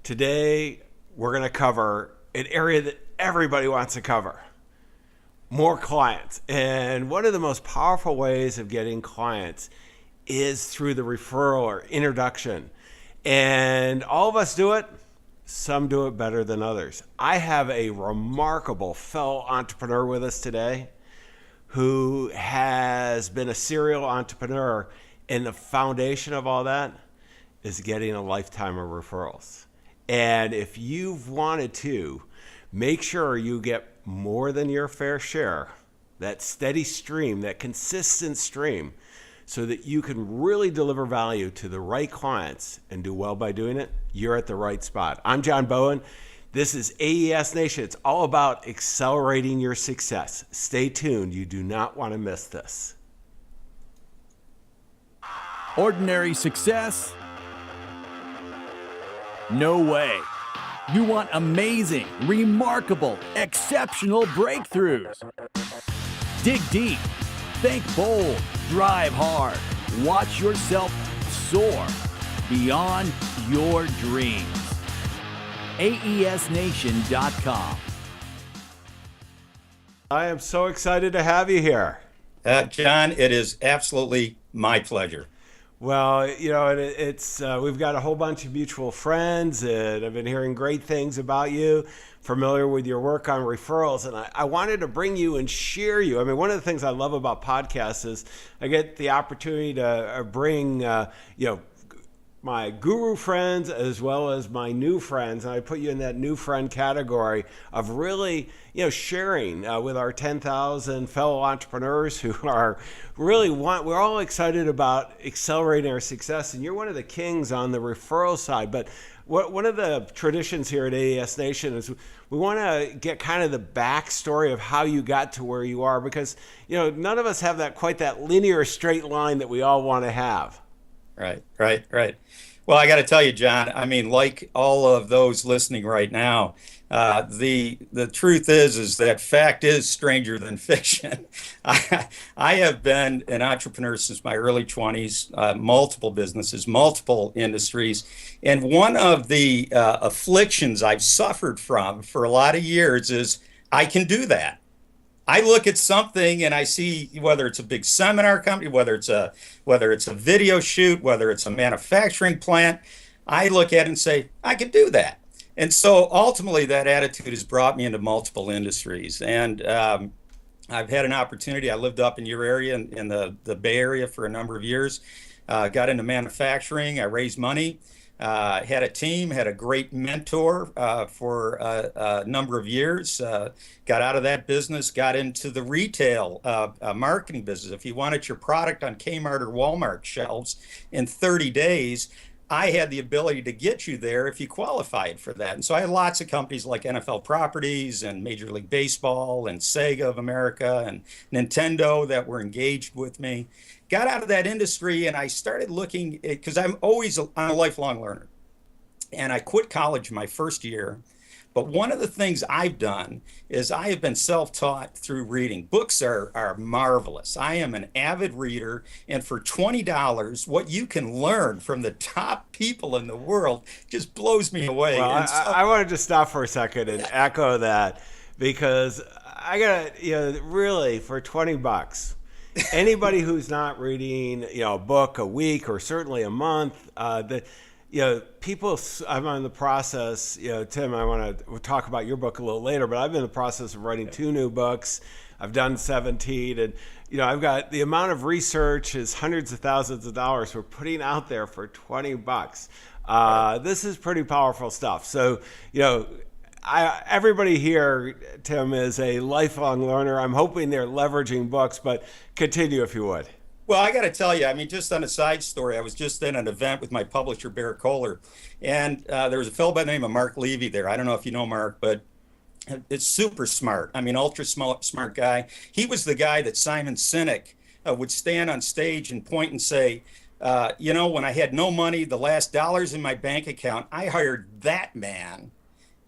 Today, we're going to cover an area that everybody wants to cover: more clients. And one of the most powerful ways of getting clients is through the referral or introduction. And all of us do it. Some do it better than others. I have a remarkable fellow entrepreneur with us today who has been a serial entrepreneur, and the foundation of all that is getting a lifetime of referrals. And if you've wanted to make sure you get more than your fair share, that steady stream, that consistent stream, so that you can really deliver value to the right clients and do well by doing it, you're at the right spot. I'm John Bowen. This is AES Nation. It's all about accelerating your success. Stay tuned. You do not want to miss this. Ordinary success? No way. You want amazing, remarkable, exceptional breakthroughs. Dig deep, think bold, drive hard, watch yourself soar beyond your dreams. AESNation.com. I am so excited to have you here. John, it is absolutely my pleasure. Well, you know, it's we've got a whole bunch of mutual friends, and I've been hearing great things about you, familiar with your work on referrals, and I wanted to bring you and share you. I mean, one of the things I love about podcasts is I get the opportunity to bring, my guru friends as well as my new friends, and I put you in that new friend category of really, sharing with our 10,000 fellow entrepreneurs who are really we're all excited about accelerating our success, and you're one of the kings on the referral side. But one of the traditions here at AES Nation is we want to get kind of the backstory of how you got to where you are, because none of us have quite that linear straight line that we all want to have. Right. Well, I got to tell you, John, I mean, like all of those listening right now, the truth is that fact is stranger than fiction. I have been an entrepreneur since my early 20s, multiple businesses, multiple industries. And one of the afflictions I've suffered from for a lot of years is I can do that. I look at something and I see, whether it's a big seminar company, whether it's a video shoot, whether it's a manufacturing plant, I look at it and say, I can do that. And so ultimately that attitude has brought me into multiple industries. And I've had an opportunity. I lived up in your area, in the Bay Area, for a number of years, got into manufacturing. I raised money. Had a team, had a great mentor for a number of years, got out of that business, got into the retail marketing business. If you wanted your product on Kmart or Walmart shelves in 30 days, I had the ability to get you there if you qualified for that. And so I had lots of companies like NFL Properties and Major League Baseball and Sega of America and Nintendo that were engaged with me. Got out of that industry and I started looking, because I'm a lifelong learner. And I quit college my first year. But one of the things I've done is I have been self-taught through reading. Books are marvelous. I am an avid reader. And for $20, what you can learn from the top people in the world just blows me away. Well, I wanted to stop for a second and echo that, because I got to, really, for $20, anybody who's not reading, a book a week or certainly a month, people, I'm in the process, Tim, I want to talk about your book a little later, but I've been in the process of writing 2 new books. I've done 17, and, I've got the amount of research is hundreds of thousands of dollars we're putting out there for $20. This is pretty powerful stuff. So, everybody here, Tim, is a lifelong learner. I'm hoping they're leveraging books, but continue if you would. Well, I got to tell you, I mean, just on a side story, I was just in an event with my publisher, Bear Kohler, and there was a fellow by the name of Mark Levy there. I don't know if you know Mark, but it's super smart. I mean, ultra smart guy. He was the guy that Simon Sinek would stand on stage and point and say, when I had no money, the last dollars in my bank account, I hired that man.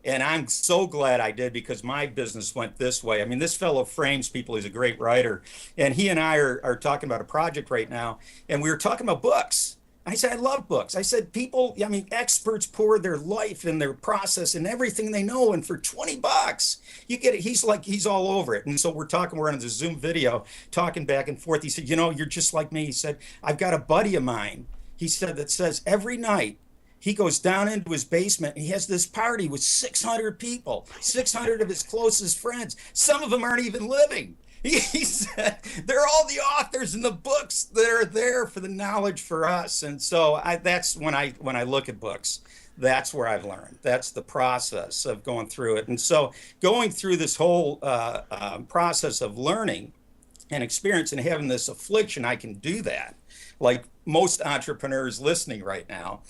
And I'm so glad I did, because my business went this way. I mean, this fellow frames people. He's a great writer. And he and I are talking about a project right now. And we were talking about books. I said, I love books. I said, people, I mean, experts pour their life and their process and everything they know. And for $20, you get it. He's like, he's all over it. And so we're on the Zoom video talking back and forth. He said, you're just like me. He said, I've got a buddy of mine. He said, that says every night he goes down into his basement and he has this party with 600 people, 600 of his closest friends. Some of them aren't even living. He said they're all the authors and the books that are there for the knowledge for us. And so that's when I look at books, that's where I've learned. That's the process of going through it. And so going through this whole process of learning and experience and having this affliction, I can do that. Like most entrepreneurs listening right now,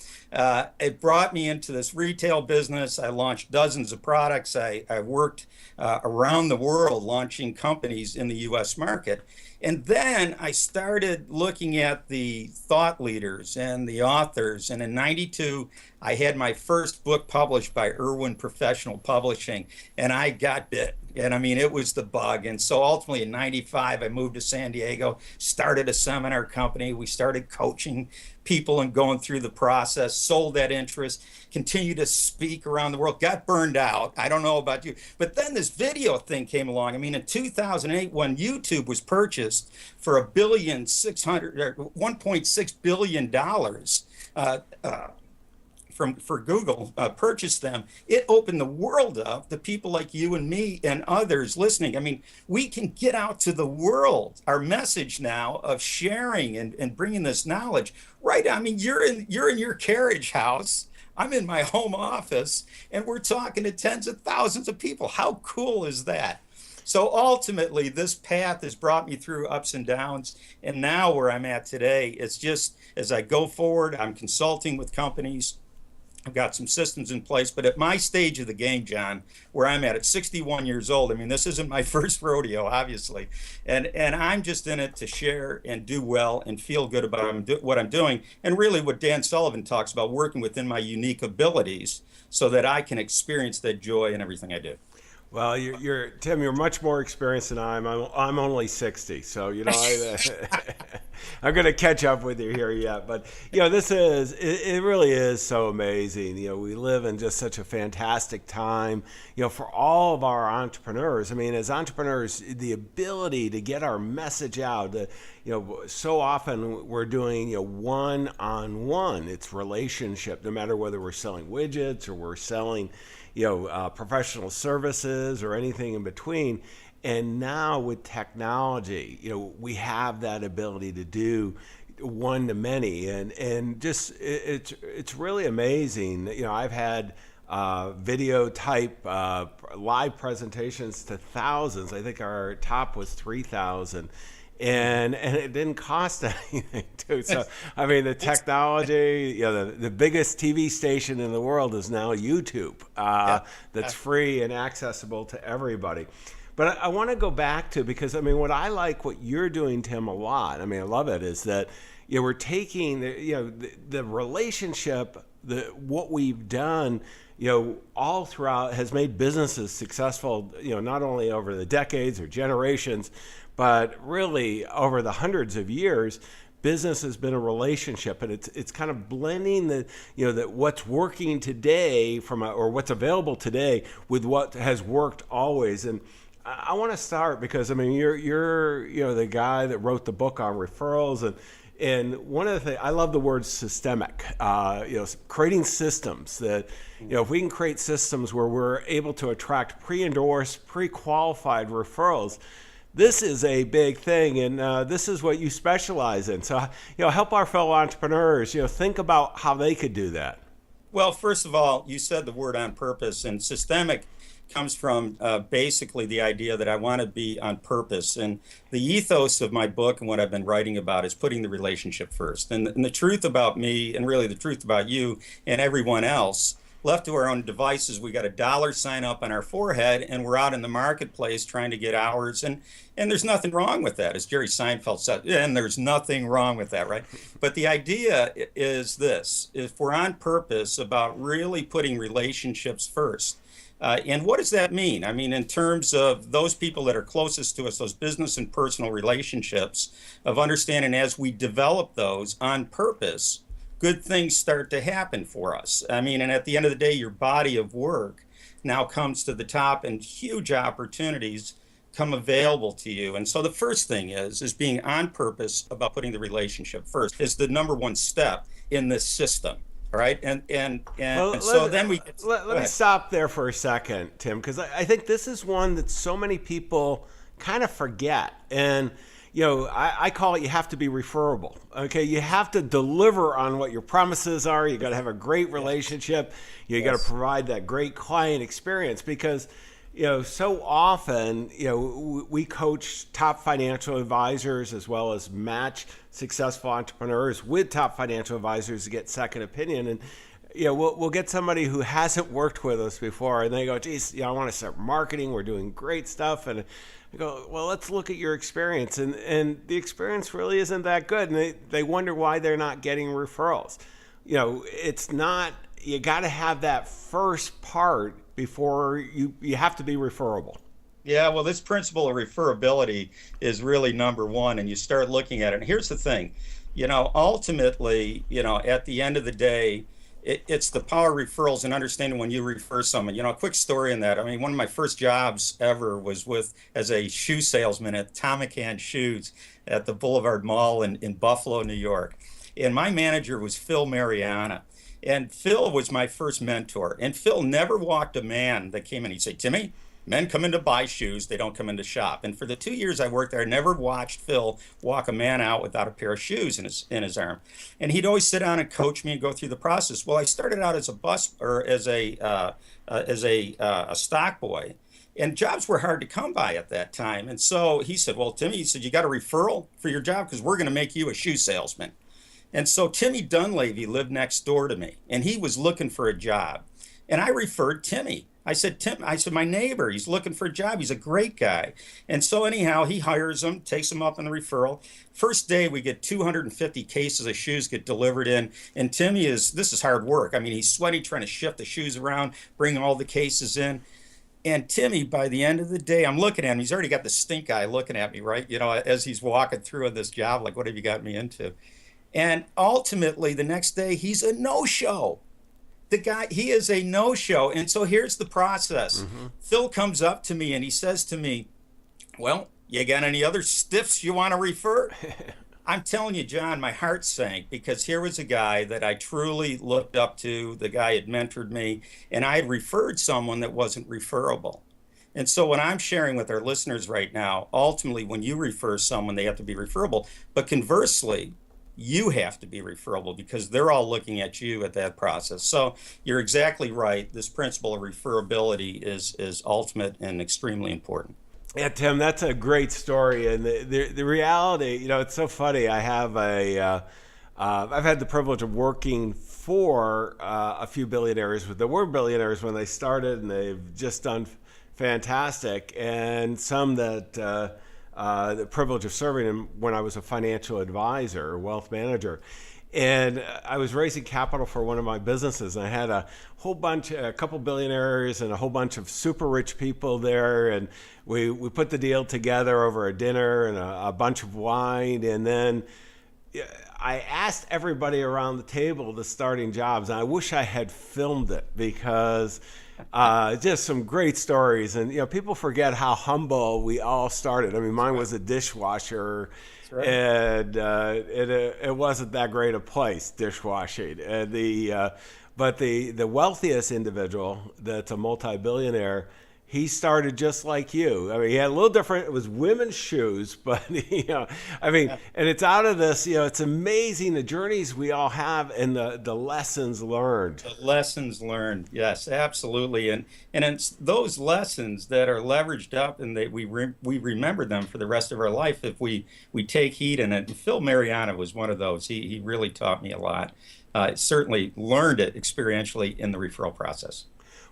it brought me into this retail business. I launched dozens of products. I worked around the world launching companies in the US market. And then I started looking at the thought leaders and the authors. And in '92, I had my first book published by Irwin Professional Publishing, and I got bit. And I mean, it was the bug. And so ultimately in '95, I moved to San Diego, started a seminar company. We started coaching people and going through the process, sold that interest, continued to speak around the world, got burned out. I don't know about you. But then this video thing came along. I mean, in 2008, when YouTube was purchased for $1.6 billion, for Google, purchased them, it opened the world up to people like you and me and others listening. I mean, we can get out to the world, our message now of sharing and bringing this knowledge, right? I mean, you're in your carriage house, I'm in my home office, and we're talking to tens of thousands of people. How cool is that? So ultimately, this path has brought me through ups and downs. And now where I'm at today, it's just as I go forward, I'm consulting with companies. I've got some systems in place, but at my stage of the game, John, where I'm at 61 years old, I mean, this isn't my first rodeo, obviously, and I'm just in it to share and do well and feel good about what I'm doing, and really what Dan Sullivan talks about, working within my unique abilities so that I can experience that joy in everything I do. Well, Tim. You're much more experienced than I am. I'm only 60, so I'm going to catch up with you here yet. But it really is so amazing. We live in just such a fantastic time. For all of our entrepreneurs. I mean, as entrepreneurs, the ability to get our message out. So often we're doing one-on-one. It's relationship. No matter whether we're selling widgets or we're selling professional services or anything in between. And now with technology, we have that ability to do one to many, and just it's really amazing. I've had video type live presentations to thousands. I think our top was 3,000. And it didn't cost anything too. So I mean, the technology, the biggest TV station in the world is now YouTube. That's free and accessible to everybody. But I want to go back to, because I mean, what you're doing, Tim, a lot. I mean, I love it, is that we're taking the relationship, what we've done, all throughout has made businesses successful. Not only over the decades or generations, but really over the hundreds of years. Business has been a relationship, and it's kind of blending that what's working today or what's available today with what has worked always. And I want to start because I mean you're the guy that wrote the book on referrals, and one of the things I love, the word systemic. Creating systems that if we can create systems where we're able to attract pre-endorsed, pre-qualified referrals. This is a big thing, and this is what you specialize in. So, help our fellow entrepreneurs, think about how they could do that. Well, first of all, you said the word on purpose, and systemic comes from basically the idea that I want to be on purpose. And the ethos of my book and what I've been writing about is putting the relationship first. And the truth about me, and really the truth about you and everyone else, left to our own devices, we got a dollar sign up on our forehead, and we're out in the marketplace trying to get hours. And there's nothing wrong with that, as Jerry Seinfeld said. And there's nothing wrong with that, right? But the idea is this: if we're on purpose about really putting relationships first. And what does that mean? I mean, in terms of those people that are closest to us, those business and personal relationships, of understanding as we develop those on purpose, good things start to happen for us. I mean, and at the end of the day, your body of work now comes to the top and huge opportunities come available to you. And so the first thing is being on purpose about putting the relationship first is the number one step in this system. Right. And so then let me stop there for a second, Tim, because I think this is one that so many people kind of forget. And, I call it, you have to be referable. Okay. You have to deliver on what your promises are. You got to have a great relationship. You got to provide that great client experience because, so often, we coach top financial advisors as well as match successful entrepreneurs with top financial advisors to get second opinion. And, we'll get somebody who hasn't worked with us before and they go, geez, I want to start marketing. We're doing great stuff. And I go, well, let's look at your experience. And the experience really isn't that good. And they wonder why they're not getting referrals. It's not, you got to have that first part before you have to be referable. Yeah, well, this principle of referability is really number one, and you start looking at it. And here's the thing, ultimately, at the end of the day, it's the power of referrals and understanding when you refer someone. A quick story in that. I mean, one of my first jobs ever was as a shoe salesman at Tom McCann Shoes at the Boulevard Mall in Buffalo, New York. And my manager was Phil Mariana. And Phil was my first mentor. And Phil never walked a man that came in. He'd say, Timmy, men come in to buy shoes. They don't come in to shop. And for the 2 years I worked there, I never watched Phil walk a man out without a pair of shoes in his arm. And he'd always sit down and coach me and go through the process. Well, I started out as a stock boy. And jobs were hard to come by at that time. And so he said, well, Timmy, you got a referral for your job because we're going to make you a shoe salesman. And so Timmy Dunleavy lived next door to me, and he was looking for a job. And I referred Timmy. I said, my neighbor, he's looking for a job. He's a great guy. And so anyhow, he hires him, takes him up on the referral. First day, we get 250 cases of shoes get delivered in. And Timmy this is hard work. I mean, he's sweaty trying to shift the shoes around, bring all the cases in. And Timmy, by the end of the day, I'm looking at him. He's already got the stink eye looking at me, right? As he's walking through on this job, like, what have you got me into? And ultimately, the next day, he's a no-show. The guy, he is a no-show. And so here's the process. Mm-hmm. Phil comes up to me and he says to me, well, you got any other stiffs you want to refer? I'm telling you, John, my heart sank because here was a guy that I truly looked up to. The guy had mentored me, and I had referred someone that wasn't referable. And so what I'm sharing with our listeners right now, ultimately, when you refer someone, they have to be referable. But conversely, you have to be referable because they're all looking at you at that process. So you're exactly right. This principle of referability is ultimate and extremely important. Yeah, Tim, that's a great story. And the reality, it's so funny. I have I've had the privilege of working for a few billionaires that were billionaires when they started, and they've just done fantastic. And some that the privilege of serving him when I was a financial advisor, wealth manager. And I was raising capital for one of my businesses. And I had a couple billionaires and a whole bunch of super rich people there. And we put the deal together over a dinner and a bunch of wine. And then I asked everybody around the table the starting jobs. And I wish I had filmed it because just some great stories. And, people forget how humble we all started. I mean, mine was a dishwasher. Right. And it wasn't that great a place, dishwashing. And but the wealthiest individual that's a multi-billionaire, he started just like you. I mean, he had a little different. It was women's shoes, but and it's out of this. It's amazing the journeys we all have and the lessons learned. The lessons learned, yes, absolutely, and it's those lessons that are leveraged up, and that we remember them for the rest of our life if we take heed in it. And Phil Mariana was one of those. He really taught me a lot. Certainly learned it experientially in the referral process.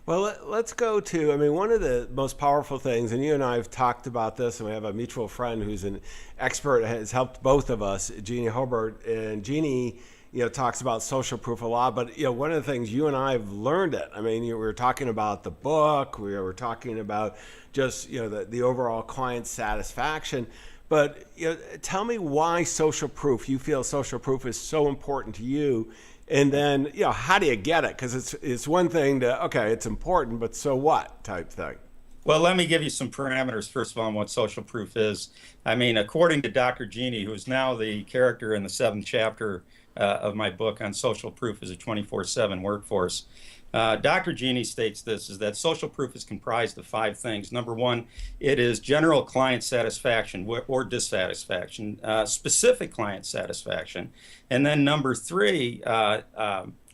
Well, let's go to, one of the most powerful things, and you and I have talked about this, and we have a mutual friend who's an expert, has helped both of us, Jeannie Hobart, and Jeannie, talks about social proof a lot, but, one of the things you and I have learned it. We were talking about the book, we were talking about just, the overall client satisfaction, but, tell me why social proof, you feel social proof is so important to you, And then, how do you get it? Because it's one thing to, okay, it's important, but so what type thing. Well, let me give you some parameters, first of all, on what social proof is. I mean, according to Dr. Jeannie, who is now the character in the 7th chapter of my book on social proof as a 24/7 workforce, Dr. Jeannie states this, is that social proof is comprised of 5 things. Number 1, it is general client satisfaction or dissatisfaction, specific client satisfaction. And then number 3,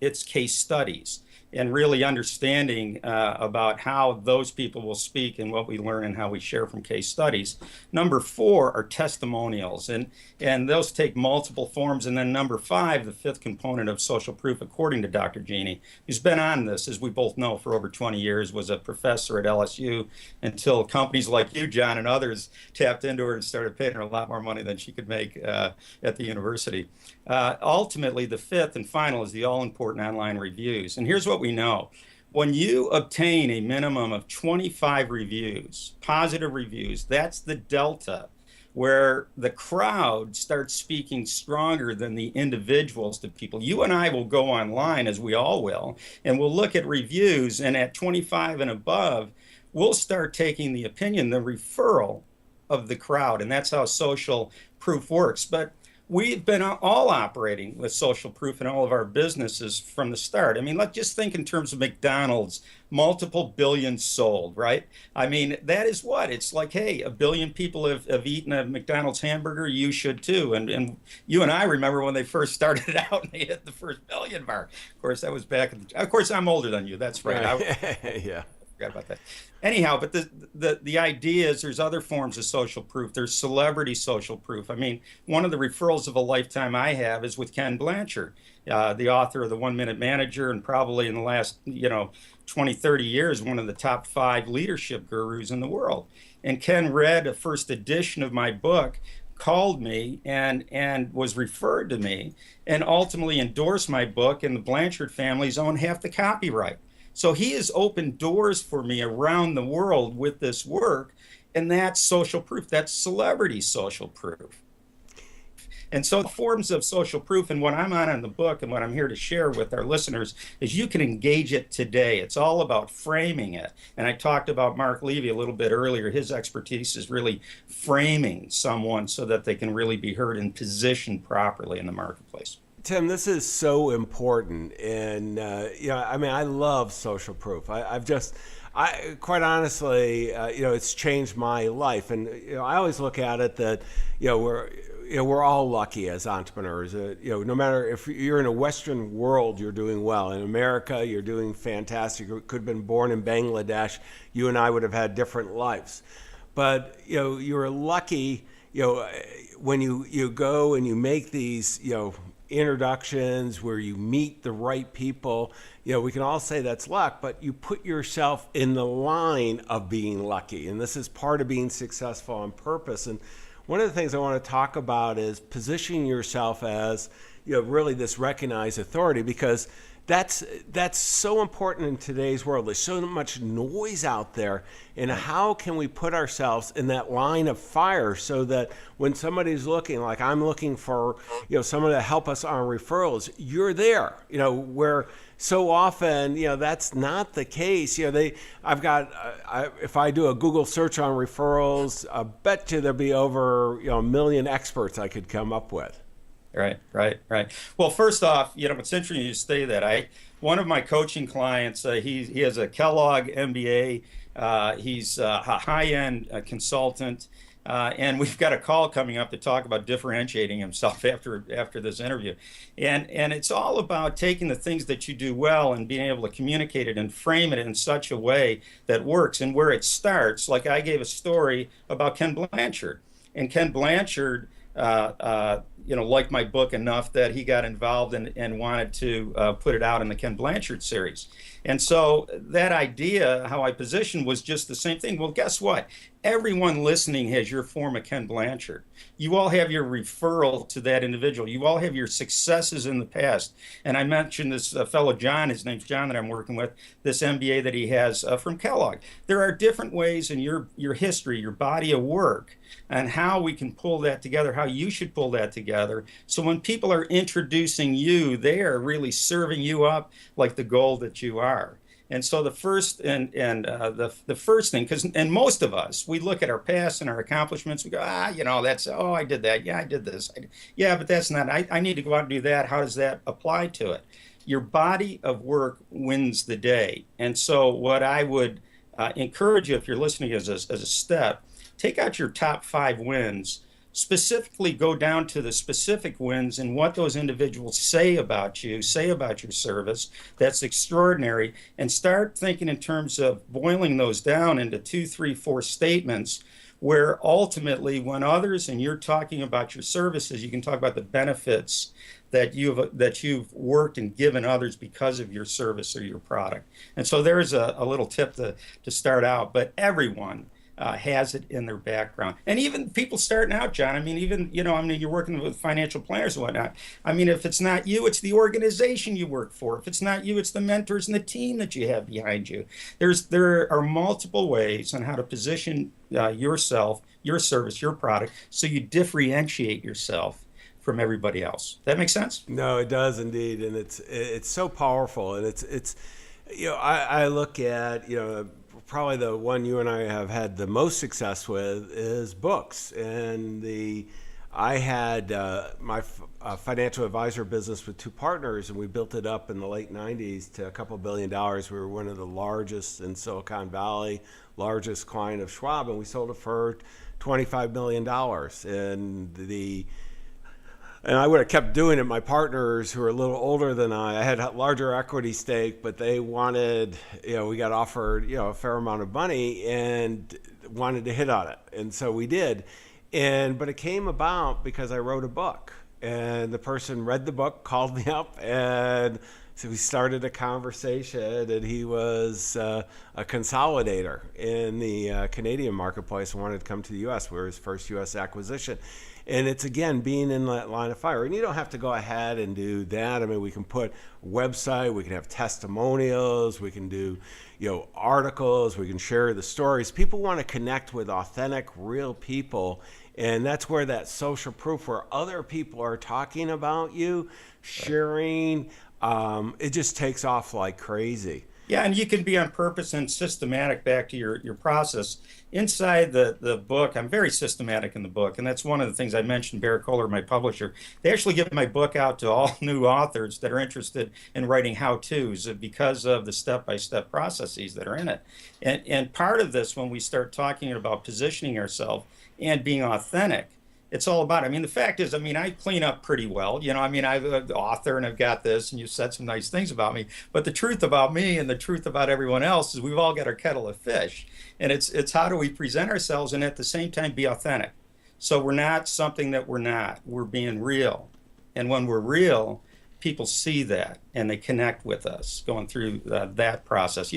it's case studies, and really understanding about how those people will speak and what we learn and how we share from case studies. Number 4 are testimonials, and those take multiple forms. And then number 5, the 5th component of social proof, according to Dr. Jeannie, who's been on this, as we both know, for over 20 years, was a professor at LSU until companies like you, John, and others tapped into her and started paying her a lot more money than she could make at the university. Ultimately, the 5th and final is the all-important online reviews. And here's what we know. When you obtain a minimum of 25 reviews, positive reviews, that's the delta where the crowd starts speaking stronger than the individuals to people. You and I will go online, as we all will, and we'll look at reviews, and at 25 and above, we'll start taking the opinion, the referral of the crowd, and that's how social proof works. But we've been all operating with social proof in all of our businesses from the start. I mean, let's just think in terms of McDonald's, multiple billions sold, right? I mean, that is what? It's like, hey, 1 billion people have eaten a McDonald's hamburger, you should too. And you and I remember when they first started out and they hit the first billion mark. Of course, that was back in of course, I'm older than you, that's right. Yeah. Forgot about that. Anyhow, but the idea is there's other forms of social proof. There's celebrity social proof. I mean, one of the referrals of a lifetime I have is with Ken Blanchard, the author of The 1 Minute Manager, and probably in the last 20, 30 years, one of the top 5 leadership gurus in the world. And Ken read a first edition of my book, called me and was referred to me, and ultimately endorsed my book, and the Blanchard families own half the copyright. So he has opened doors for me around the world with this work, and that's social proof. That's celebrity social proof. And so the forms of social proof, and what I'm on in the book and what I'm here to share with our listeners, is you can engage it today. It's all about framing it. And I talked about Mark Levy a little bit earlier. His expertise is really framing someone so that they can really be heard and positioned properly in the marketplace. Tim, this is so important, and I mean, I love social proof. I quite honestly, it's changed my life, and I always look at it that we're all lucky as entrepreneurs. No matter if you're in a Western world, you're doing well. In America, you're doing fantastic. You could have been born in Bangladesh. You and I would have had different lives, but you're lucky. When you go and you make these introductions where you meet the right people, we can all say that's luck, but you put yourself in the line of being lucky, and this is part of being successful on purpose. And one of the things I want to talk about is positioning yourself as really this recognized authority, because that's so important in today's world. There's so much noise out there, and how can we put ourselves in that line of fire so that when somebody's looking, like I'm looking for someone to help us on referrals, you're there. Where so often that's not the case. If I do a Google search on referrals, I bet you there'll be over 1 million experts I could come up with. Right. Well, first off, it's interesting you say that. One of my coaching clients, he has a Kellogg MBA. He's a high-end consultant, and we've got a call coming up to talk about differentiating himself after this interview. And it's all about taking the things that you do well and being able to communicate it and frame it in such a way that works. And where it starts, like I gave a story about Ken Blanchard, and Ken Blanchard liked my book enough that he got involved and wanted to put it out in the Ken Blanchard series. And so that idea, how I positioned, was just the same thing. Well, guess what? Everyone listening has your form of Ken Blanchard. You all have your referral to that individual. You all have your successes in the past. And I mentioned this fellow John, his name's John, that I'm working with, this MBA that he has from Kellogg. There are different ways in your history, your body of work, and how we can pull that together, how you should pull that together together. So when people are introducing you, they are really serving you up like the gold that you are. And so the first the first thing, because and most of us, we look at our past and our accomplishments, we go, that's, oh, I did that, yeah, I did this, yeah, but that's not, I need to go out and do that. How does that apply to it? Your body of work wins the day. And so what I would encourage you, if you're listening as a step, take out your top 5 wins, specifically go down to the specific wins and what those individuals say about you, say about your service. That's extraordinary. And start thinking in terms of boiling those down into 2, 3, 4 statements, where ultimately when others and you're talking about your services, you can talk about the benefits that you've worked and given others because of your service or your product. And so there's a little tip to start out, but everyone has it in their background. And even people starting out, John, I mean, even, you're working with financial planners and whatnot. I mean, if it's not you, it's the organization you work for. If it's not you, it's the mentors and the team that you have behind you. There are multiple ways on how to position yourself, your service, your product, so you differentiate yourself from everybody else. That makes sense? No, it does indeed, and it's so powerful, and it's I look at probably the one you and I have had the most success with is books, and I had my financial advisor business with 2 partners, and we built it up in the late 90s to a couple $1 billion. We were one of the largest in Silicon Valley, largest client of Schwab, and we sold it for $25 million. And I would have kept doing it. My partners, who are a little older than I had a larger equity stake, but they wanted, we got offered, a fair amount of money and wanted to hit on it. And so we did. But it came about because I wrote a book, and the person read the book, called me up, and so we started a conversation, and he was a consolidator in the Canadian marketplace and wanted to come to the U.S. We were his first U.S. acquisition. And it's, again, being in that line of fire. And you don't have to go ahead and do that. I mean, we can put a website, we can have testimonials, we can do, articles, we can share the stories. People want to connect with authentic, real people. And that's where that social proof, where other people are talking about you, sharing, it just takes off like crazy. Yeah, and you can be on purpose and systematic. Back to your process. Inside the book, I'm very systematic in the book, and that's one of the things I mentioned. Barrett Kohler, my publisher, they actually give my book out to all new authors that are interested in writing how-tos because of the step-by-step processes that are in it. And part of this, when we start talking about positioning ourselves and being authentic, it's all about, the fact is, I clean up pretty well. I'm an author and I've got this, and you said some nice things about me. But the truth about me and the truth about everyone else is we've all got our kettle of fish. And it's how do we present ourselves and at the same time be authentic. So we're not something that we're not. We're being real. And when we're real, people see that and they connect with us going through that process.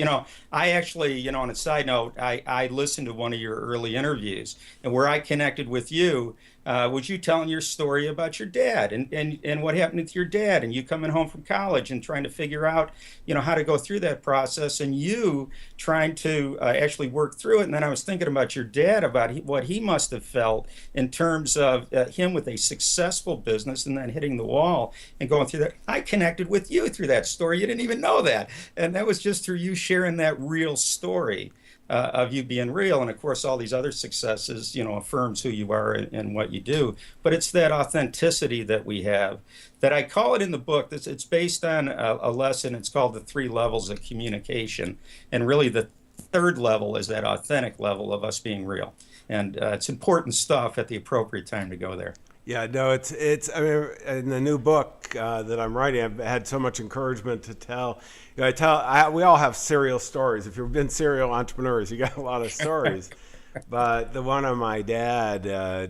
I actually, on a side note, I listened to one of your early interviews, and where I connected with you was you telling your story about your dad and what happened with your dad, and you coming home from college and trying to figure out, how to go through that process, and you trying to actually work through it. And then I was thinking about your dad, about what he must have felt in terms of him with a successful business and then hitting the wall and going through that. I connected with you through that story. You didn't even know that. And that was just through you sharing that real story. Of you being real. And of course, all these other successes, affirms who you are and what you do. But it's that authenticity that we have, that I call it in the book. It's based on a lesson. It's called the 3 levels of communication. And really the 3rd level is that authentic level of us being real. And it's important stuff at the appropriate time to go there. Yeah, no, it's in the new book that I'm writing, I've had so much encouragement to tell. We all have serial stories. If you've been serial entrepreneurs, you got a lot of stories. But the one on my dad, I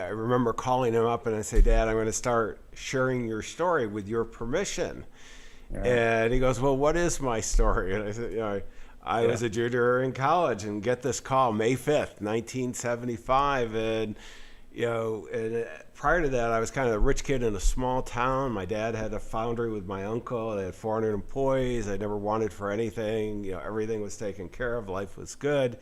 remember calling him up and I say, Dad, I'm going to start sharing your story with your permission. Yeah. And he goes, well, what is my story? And I said, I was a junior in college, and get this call, May 5th, 1975, and prior to that, I was kind of a rich kid in a small town. My dad had a foundry with my uncle. They had 400 employees. I never wanted for anything. Everything was taken care of. Life was good.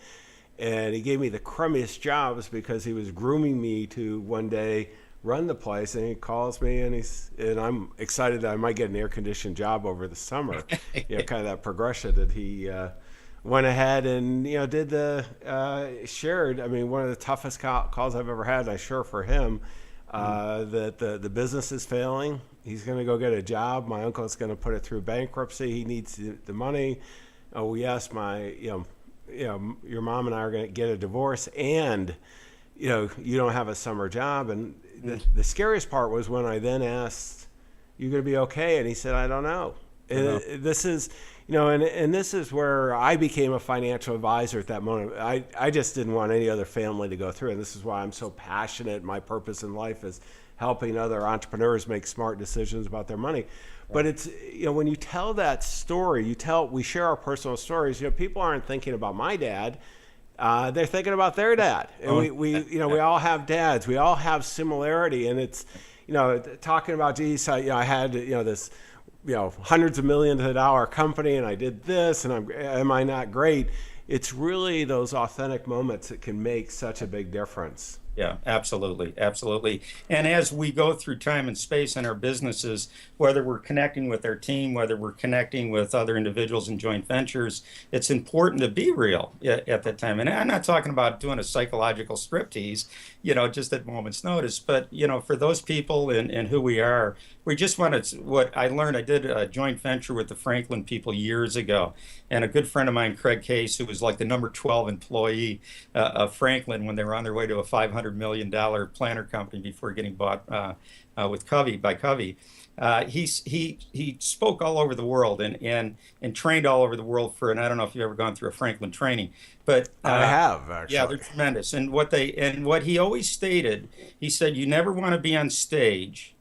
And he gave me the crummiest jobs because he was grooming me to one day run the place, and he calls me, and I'm excited that I might get an air conditioned job over the summer. Kind of that progression that he went ahead and did the shared. I mean, one of the toughest calls I've ever had. I share for him that the business is failing. He's going to go get a job. My uncle's going to put it through bankruptcy. He needs the money. Oh yes, your mom and I are going to get a divorce, and you don't have a summer job. And the scariest part was when I then asked, "You going to be okay?" And he said, "I don't know." And this is, and this is where I became a financial advisor at that moment. I just didn't want any other family to go through, and this is why I'm so passionate. My purpose in life is helping other entrepreneurs make smart decisions about their money. But it's, when you tell that story, we share our personal stories. People aren't thinking about my dad. They're thinking about their dad. And we all have dads. We all have similarity. And it's, talking about, geez, I had, this, hundreds of millions of dollar company, and I did this, and am I not great? It's really those authentic moments that can make such a big difference. Yeah, absolutely. Absolutely. And as we go through time and space in our businesses, whether we're connecting with our team, whether we're connecting with other individuals in joint ventures, it's important to be real at that time. And I'm not talking about doing a psychological striptease, just at moment's notice. But, for those people and who we are, we just want to, what I learned, I did a joint venture with the Franklin people years ago. And a good friend of mine, Craig Case, who was like the number 12 employee of Franklin when they were on their way to a $500 million planner company before getting bought with Covey by Covey. He spoke all over the world and trained all over the world and I don't know if you've ever gone through a Franklin training, but I have, actually. Yeah, they're tremendous. And what he always stated, he said, you never want to be on stage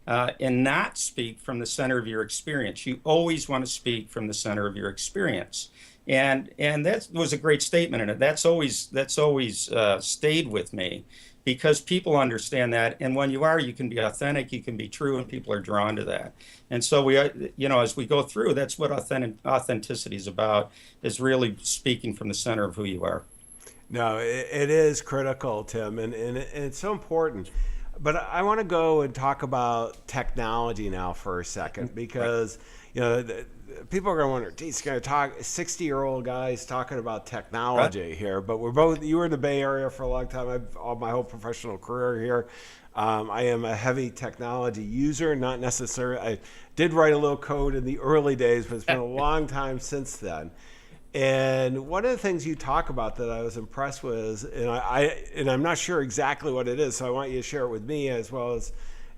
and not speak from the center of your experience. You always want to speak from the center of your experience. And that was a great statement in it. That's always stayed with me, because people understand that. And when you can be authentic, you can be true, and people are drawn to that. And so as we go through, that's what authenticity is about, is really speaking from the center of who you are. No, it is critical, Tim, and it's so important. But I want to go and talk about technology now for a second, because people are going to wonder, geez, going to talk 60-year-old guys talking about technology here. But you were in the Bay Area for a long time. All my whole professional career here. I am a heavy technology user, not necessarily. I did write a little code in the early days, but it's been a long time since then. And one of the things you talk about that I was impressed with is, and I'm not sure exactly what it is, so I want you to share it with me as well as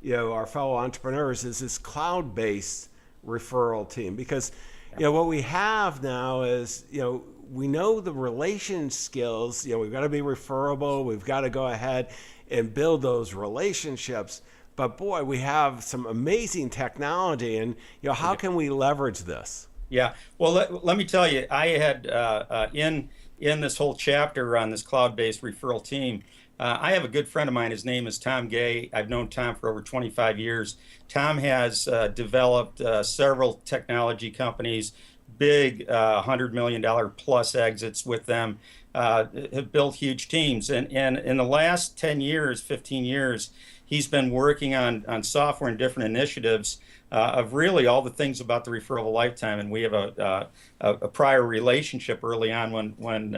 our fellow entrepreneurs, is this cloud-based referral team. Because what we have now is we know the relation skills. We've got to be referable. We've got to go ahead and build those relationships. But boy, we have some amazing technology, and how can we leverage this? Yeah, well, let me tell you, I had in this whole chapter on this cloud-based referral team, I have a good friend of mine. His name is Tom Gay. I've known Tom for over 25 years. Tom has developed several technology companies, big $100 million plus exits with them, have built huge teams. And in the last 10 years, 15 years, he's been working on software and different initiatives of really all the things about the referral of a lifetime. And we have a prior relationship early on when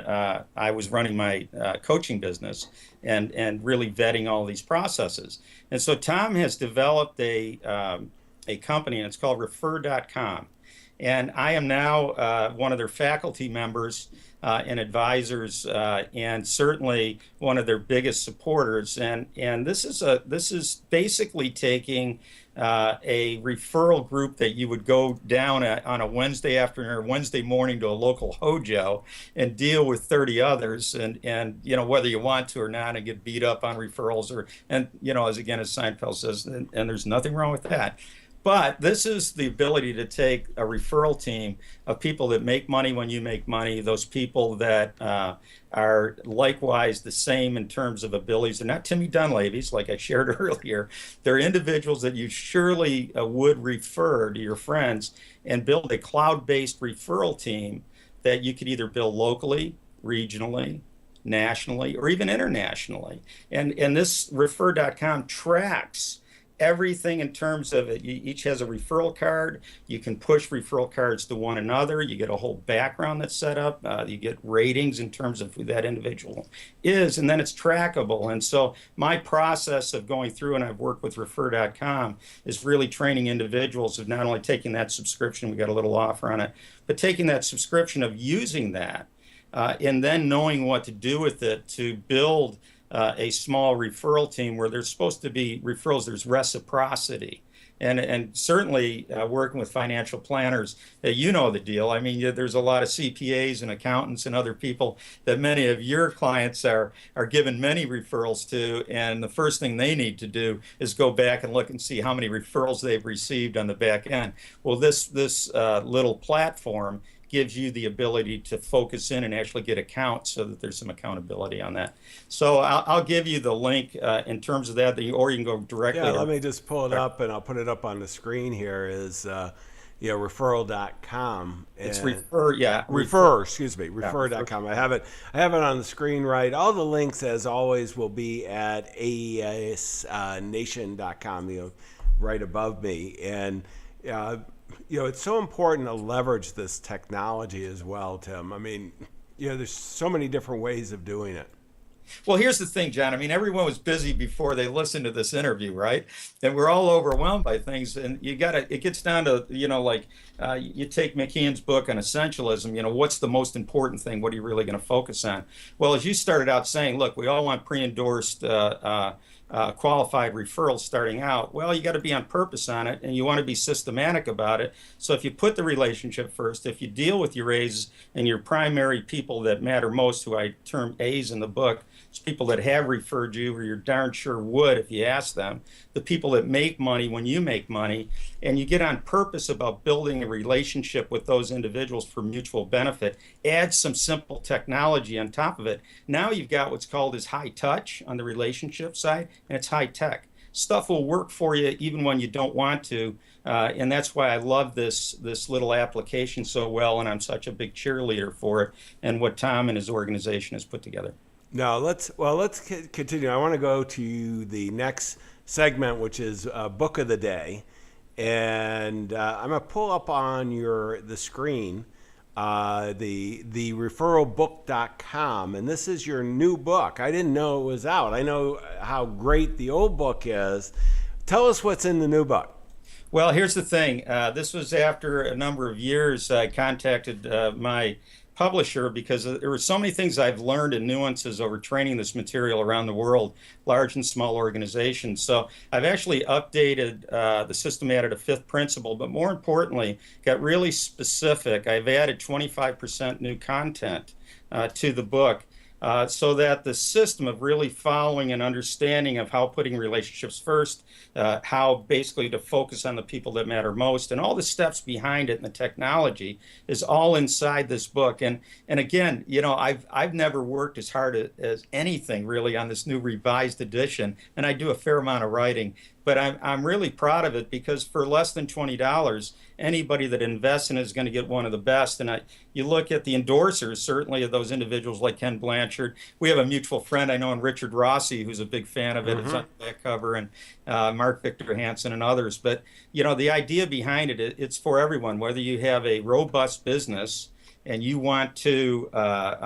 I was running my coaching business and really vetting all these processes. And so Tom has developed a company, and it's called Refer.com. And I am now one of their faculty members and advisors, and certainly one of their biggest supporters. And this is basically taking a referral group that you would go down on a Wednesday afternoon or Wednesday morning to a local hojo and deal with 30 others, and whether you want to or not, and get beat up on referrals, as Seinfeld says, and there's nothing wrong with that. But this is the ability to take a referral team of people that make money when you make money, those people that are likewise the same in terms of abilities. They're not Timmy Dunleavys, like I shared earlier. They're individuals that you surely would refer to your friends, and build a cloud-based referral team that you could either build locally, regionally, nationally or even internationally. And this refer.com tracks everything in terms of it. Each has a referral card. You can push referral cards to one another. You get a whole background that's set up. You get ratings in terms of who that individual is, and then it's trackable. And so my process of going through, and I've worked with refer.com, is really training individuals of not only taking that subscription, we got a little offer on it, but taking that subscription of using that, and then knowing what to do with it to build a small referral team where there's supposed to be referrals, there's reciprocity. And certainly working with financial planners, you know the deal. I mean, there's a lot of CPAs and accountants and other people that many of your clients are given many referrals to, and the first thing they need to do is go back and look and see how many referrals they've received on the back end. Well, this little platform gives you the ability to focus in and actually get accounts so that there's some accountability on that. So I'll give you the link in terms of that, or you can go directly. Yeah, let me just pull it up, and I'll put it up on the screen here. Is referral.com. It's refer.com. I have it on the screen right. All the links, as always, will be at aesnation.com, right above me. And it's so important to leverage this technology as well, Tim. I mean, there's so many different ways of doing it. Well, here's the thing, John. I mean, everyone was busy before they listened to this interview, right? And we're all overwhelmed by things. And it gets down to, you take McKeon's book on essentialism, what's the most important thing? What are you really going to focus on? Well, as you started out saying, look, we all want pre-endorsed qualified referrals starting out. Well, you got to be on purpose on it, and you want to be systematic about it. So if you put the relationship first, if you deal with your A's and your primary people that matter most, who I term A's in the book, it's people that have referred you, or you're darn sure would if you ask them, the people that make money when you make money, and you get on purpose about building a relationship with those individuals for mutual benefit, add some simple technology on top of it. Now you've got what's called as high touch on the relationship side, and it's high tech. Stuff will work for you even when you don't want to, and that's why I love this little application so well, and I'm such a big cheerleader for it and what Tom and his organization has put together. Now let's continue. I want to go to the next segment, which is Book of the Day, and I'm gonna pull up on the screen the referralbook.com, and this is your new book. I didn't know it was out. I know how great the old book is. Tell us what's in the new book. Well, here's the thing. This was after a number of years. I contacted my publisher because there were so many things I've learned and nuances over training this material around the world, large and small organizations. So I've actually updated the system, added a fifth principle, but more importantly, got really specific. I've added 25% new content to the book. So that the system of really following and understanding of how putting relationships first, how basically to focus on the people that matter most, and all the steps behind it and the technology is all inside this book. And again, I've never worked as hard as anything really on this new revised edition, and I do a fair amount of writing. But I'm really proud of it because for less than $20, anybody that invests in it is going to get one of the best. And you look at the endorsers, certainly of those individuals like Ken Blanchard. We have a mutual friend I know, and Richard Rossi, who's a big fan of it. It's on the back cover, and Mark Victor Hansen and others. But the idea behind it, it's for everyone, whether you have a robust business and you want to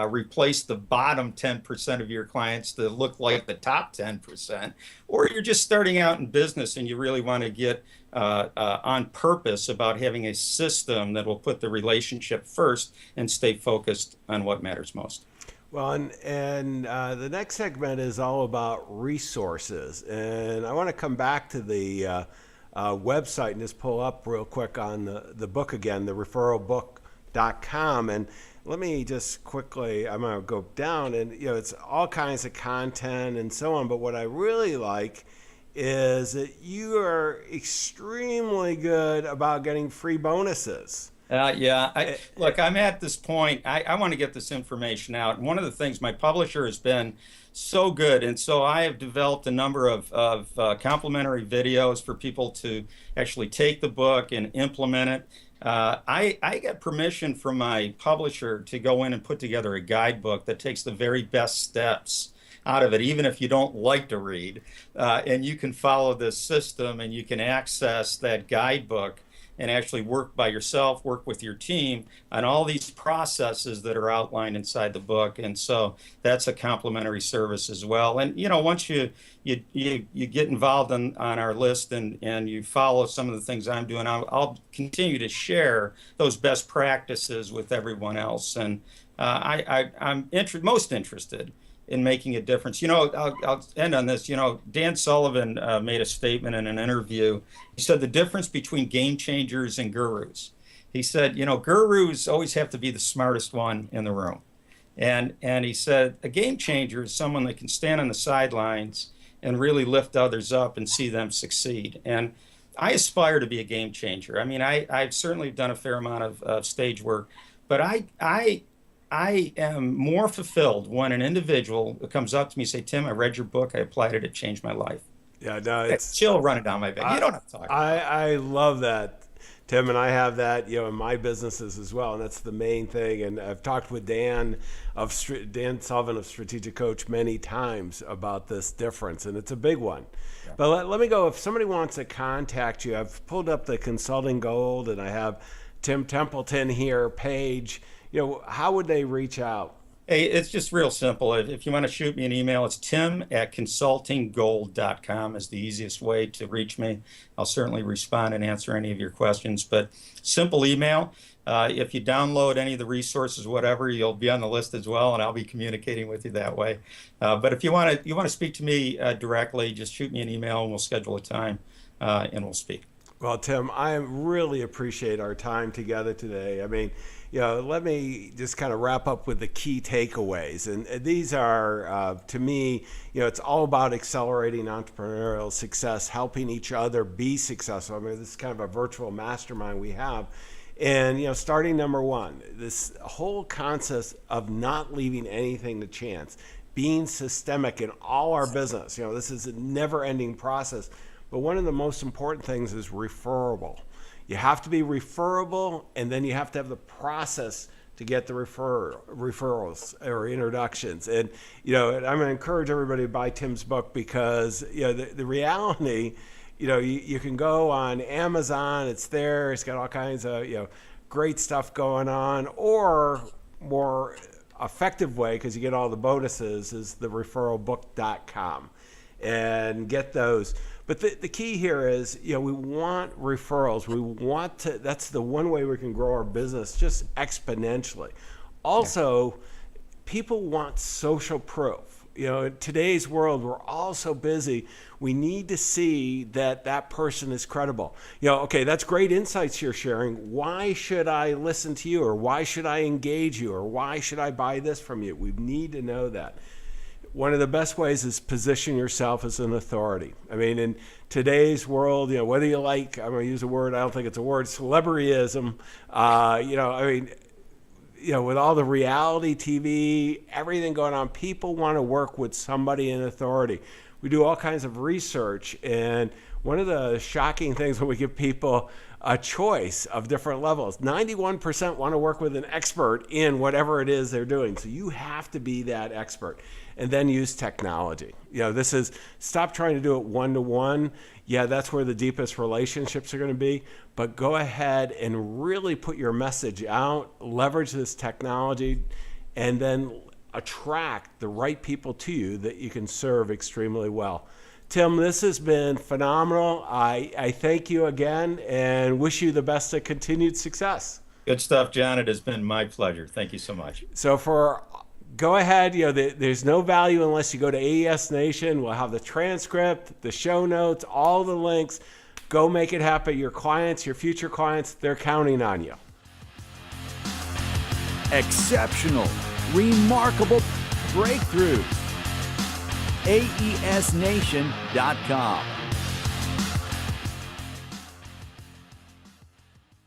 replace the bottom 10% of your clients to look like the top 10%, or you're just starting out in business and you really want to get on purpose about having a system that will put the relationship first and stay focused on what matters most. Well, and the next segment is all about resources, and I want to come back to the website and just pull up real quick on the book again, the referralbook.com, and let me just quickly, I'm going to go down, and it's all kinds of content and so on, but what I really like is that you are extremely good about getting free bonuses. Look, I'm at this point, I want to get this information out. And one of the things, my publisher has been so good. And so I have developed a number of complimentary videos for people to actually take the book and implement it. I got permission from my publisher to go in and put together a guidebook that takes the very best steps out of it, even if you don't like to read. And you can follow this system and you can access that guidebook and actually work by yourself, work with your team on all these processes that are outlined inside the book. And so that's a complimentary service as well. And once you get involved on our list and you follow some of the things I'm doing, I'll continue to share those best practices with everyone else. And I'm most interested in making a difference. I'll end on this. Dan Sullivan made a statement in an interview. He said the difference between game changers and gurus. He said, gurus always have to be the smartest one in the room. And he said a game changer is someone that can stand on the sidelines and really lift others up and see them succeed. And I aspire to be a game changer. I mean, I've certainly done a fair amount of stage work, but I am more fulfilled when an individual comes up to me and say, Tim, I read your book. I applied it. It changed my life. Yeah, no, it's chill running down my back. You don't have to talk about it. I love that, Tim, and I have that, in my businesses as well, and that's the main thing. And I've talked with Dan Sullivan of Strategic Coach many times about this difference, and it's a big one. Yeah. But let me go. If somebody wants to contact you, I've pulled up the Consulting Gold, and I have Tim Templeton here page. How would they reach out? Hey, it's just real simple. If you want to shoot me an email, it's tim@consultinggold.com is the easiest way to reach me. I'll certainly respond and answer any of your questions, but simple email. If you download any of the resources, whatever, you'll be on the list as well, and I'll be communicating with you that way. But if you want to speak to me directly, just shoot me an email and we'll schedule a time and we'll speak. Well, Tim, I really appreciate our time together today. I mean, let me just kind of wrap up with the key takeaways. And these are, to me, it's all about accelerating entrepreneurial success, helping each other be successful. I mean, this is kind of a virtual mastermind we have. And, starting number one, this whole concept of not leaving anything to chance, being systemic in all our business. This is a never-ending process. But one of the most important things is referable. You have to be referable, and then you have to have the process to get the referrals or introductions. And I'm going to encourage everybody to buy Tim's book because the reality, you can go on Amazon. It's there. It's got all kinds of great stuff going on. Or more effective way, because you get all the bonuses, is the referralbook.com, and get those. But the key here is, we want referrals. We want to, that's the one way we can grow our business just exponentially. Also, people want social proof. In today's world, we're all so busy. We need to see that person is credible. Okay, that's great insights you're sharing. Why should I listen to you? Or why should I engage you? Or why should I buy this from you? We need to know that. One of the best ways is position yourself as an authority. I mean, in today's world, whether you like, I'm going to use a word, I don't think it's a word, celebrityism, with all the reality TV, everything going on, people want to work with somebody in authority. We do all kinds of research, and one of the shocking things when we give people a choice of different levels, 91% want to work with an expert in whatever it is they're doing. So you have to be that expert. And then use technology. This is, stop trying to do it one-to-one. Yeah, that's where the deepest relationships are going to be. But go ahead and really put your message out, leverage this technology, and then attract the right people to you that you can serve extremely well. Tim, this has been phenomenal. I thank you again and wish you the best of continued success. Good stuff, John. It has been my pleasure. Thank you so much. So go ahead. There's no value unless you go to AES Nation. We'll have the transcript, the show notes, all the links. Go make it happen. Your clients, your future clients, they're counting on you. Exceptional, remarkable breakthroughs. AESNation.com.